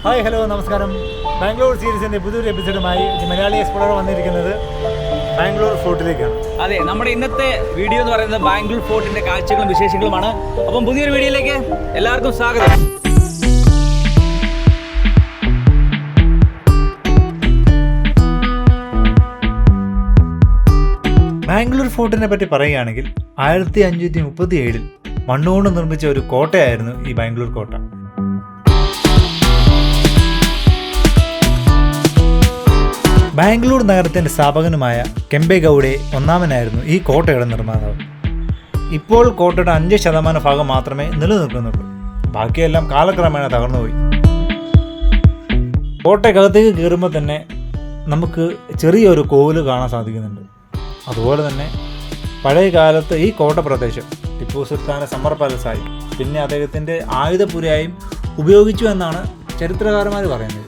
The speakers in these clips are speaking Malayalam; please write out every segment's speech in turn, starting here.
ഹായ് ഹലോ നമസ്കാരം. ബാംഗ്ലൂർ സീരീസിൻ്റെ പുതിയൊരു എപ്പിസോഡുമായി മലയാളി എക്സ്പ്ലോറർ വന്നിരിക്കുന്നത് ബാംഗ്ലൂർ ഫോർട്ടിലേക്കാണ്. അതെ, നമ്മുടെ ഇന്നത്തെ വീഡിയോ എന്ന് പറയുന്നത് ബാംഗ്ലൂർ ഫോർട്ടിൻ്റെ കാഴ്ചകളും വിശേഷങ്ങളുമാണ്. അപ്പം പുതിയൊരു വീഡിയോയിലേക്ക് എല്ലാവർക്കും സ്വാഗതം. ബാംഗ്ലൂർ ഫോർട്ടിനെ പറ്റി പറയുകയാണെങ്കിൽ 1537 മണ്ണുകൊണ്ട് നിർമ്മിച്ച ഒരു കോട്ടയായിരുന്നു ഈ ബാംഗ്ലൂർ കോട്ട. ബാംഗ്ലൂർ നഗരത്തിൻ്റെ സ്ഥാപകനുമായ കെമ്പേഗൌഡെ ഒന്നാമനായിരുന്നു ഈ കോട്ടയുടെ നിർമ്മാതാവ്. ഇപ്പോൾ കോട്ടയുടെ 5% ഭാഗം മാത്രമേ നിലനിൽക്കുന്നുള്ളൂ. ബാക്കിയെല്ലാം കാലക്രമേണ തകർന്നുപോയി. കോട്ടയ്ക്കകത്തേക്ക് കയറുമ്പോൾ തന്നെ നമുക്ക് ചെറിയൊരു കോവില് കാണാൻ സാധിക്കുന്നുണ്ട്. അതുപോലെ തന്നെ പഴയ കാലത്ത് ഈ കോട്ട പ്രദേശം ടിപ്പു സുൽത്താൻ്റെ സമ്മർ പാലസായി പിന്നെ അദ്ദേഹത്തിൻ്റെ ആയുധപുരയായും ഉപയോഗിച്ചു എന്നാണ് ചരിത്രകാരന്മാർ പറയുന്നത്.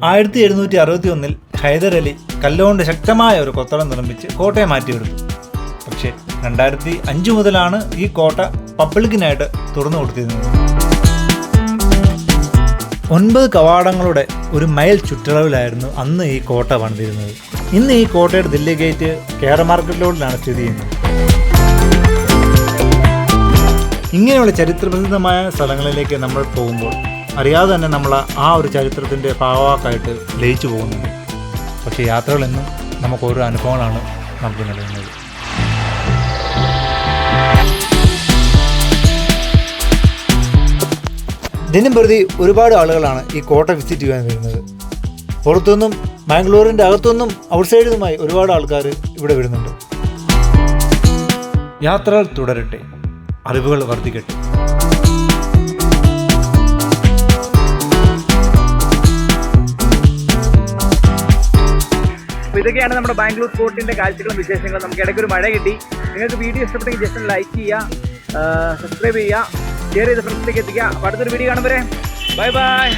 1761 ഹൈദർ അലി കല്ലുകൊണ്ട് ശക്തമായ ഒരു കൊത്തളം നിർമ്മിച്ച് കോട്ടയെ മാറ്റിയെടുത്തു. പക്ഷേ 2005 മുതലാണ് ഈ കോട്ട പബ്ലിക്കിനായിട്ട് തുറന്നു കൊടുത്തിരുന്നത്. 9 കവാടങ്ങളുടെ ഒരു മൈൽ ചുറ്റളവിലായിരുന്നു അന്ന് ഈ കോട്ട പണിതിരുന്നത്. ഇന്ന് ഈ കോട്ടയുടെ ദില്ലി ഗേറ്റ് കേര മാർക്കറ്റ് റോഡിലാണ് സ്ഥിതി ചെയ്യുന്നത്. ഇങ്ങനെയുള്ള ചരിത്രപ്രസിദ്ധമായ സ്ഥലങ്ങളിലേക്ക് നമ്മൾ പോകുമ്പോൾ അറിയാതെ തന്നെ നമ്മൾ ആ ഒരു ചരിത്രത്തിൻ്റെ ഭാഗമാക്കായിട്ട് ലയിച്ചു പോകുന്നുണ്ട്. പക്ഷേ യാത്രകളെന്നും നമുക്ക് ഓരോ അനുഭവങ്ങളാണ് നമുക്ക് നൽകുന്നത്. ദിനം പ്രതി ഒരുപാട് ആളുകളാണ് ഈ കോട്ട വിസിറ്റ് ചെയ്യാൻ വരുന്നത്. പുറത്തുനിന്നും ബാംഗ്ലൂരിൻ്റെ അകത്തുനിന്നും ഔട്ട് സൈഡിൽ നിന്നുമായി ഒരുപാട് ആൾക്കാർ ഇവിടെ വരുന്നുണ്ട്. യാത്രകൾ തുടരട്ടെ, അറിവുകൾ വർദ്ധിക്കട്ടെ. അപ്പോൾ ഇതൊക്കെയാണ് നമ്മുടെ ബാംഗ്ലൂർ ഫോർട്ടിൻ്റെ കാഴ്ചകളും വിശേഷങ്ങളും. നമുക്ക് ഇടയ്ക്കൊരു മഴ കിട്ടി. നിങ്ങൾക്ക് വീഡിയോ ഇഷ്ടപ്പെട്ടെങ്കിൽ ജസ്റ്റ് ലൈക്ക് ചെയ്യുക, സബ്സ്ക്രൈബ് ചെയ്യുക, ഷെയർ ചെയ്ത് ഫ്രണ്ട്സിലേക്ക് എത്തിക്കുക. അപ്പോൾ അടുത്തൊരു വീഡിയോ കാണും വരെ ബൈ ബൈ.